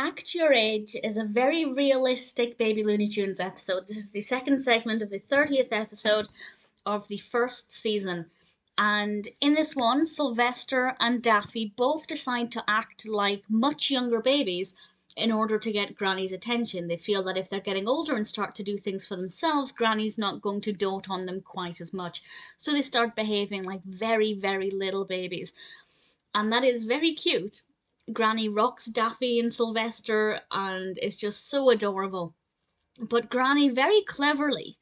Act Your Age is a very realistic Baby Looney Tunes episode. This is the second segment of the 30th episode of the first season. And in this one, Sylvester and Daffy both decide to act like much younger babies in order to get Granny's attention. They feel that if they're getting older and start to do things for themselves, Granny's not going to dote on them quite as much. So they start behaving like very, very little babies. And that is very cute. Granny rocks Daffy and Sylvester and is just so adorable. But Granny very cleverly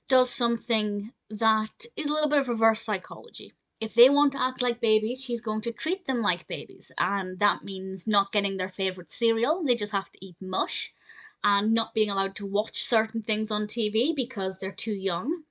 does something that is a little bit of reverse psychology. If they want to act like babies, she's going to treat them like babies. And that means not getting their favourite cereal, they just have to eat mush, and not being allowed to watch certain things on TV because they're too young.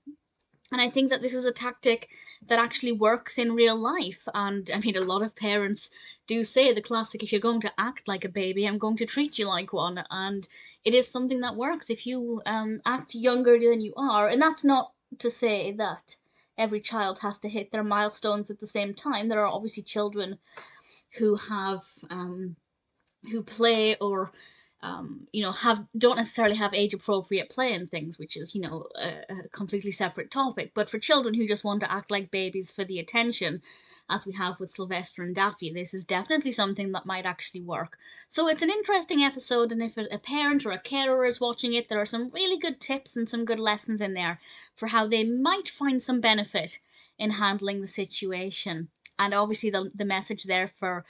And I think that this is a tactic that actually works in real life. And I mean, a lot of parents do say the classic, if you're going to act like a baby, I'm going to treat you like one. And it is something that works if you act younger than you are. And that's not to say that every child has to hit their milestones at the same time. There are obviously children who have who play or don't necessarily have age appropriate play and things, which is, a completely separate topic. But for children who just want to act like babies for the attention, as we have with Sylvester and Daffy, this is definitely something that might actually work. So it's an interesting episode, and if a parent or a carer is watching it, there are some really good tips and some good lessons in there for how they might find some benefit in handling the situation. And obviously the message there for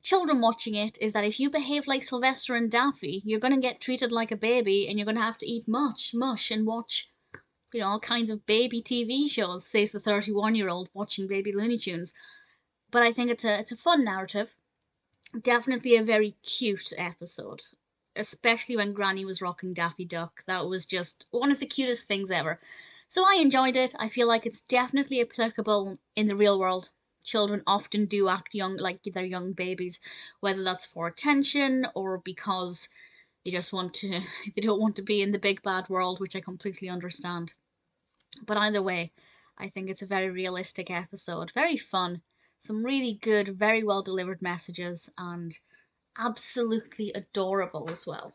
children watching it is that if you behave like Sylvester and Daffy, you're going to get treated like a baby and you're going to have to eat mush and watch, all kinds of baby TV shows, says the 31-year-old watching Baby Looney Tunes. But I think it's a fun narrative. Definitely a very cute episode, especially when Granny was rocking Daffy Duck. That was just one of the cutest things ever. So I enjoyed it. I feel like it's definitely applicable in the real world. Children often do act young, like they're young babies, whether that's for attention or because they just they don't want to be in the big bad world, which I completely understand. But either way, I think it's a very realistic episode, very fun, some really good, very well delivered messages, and absolutely adorable as well.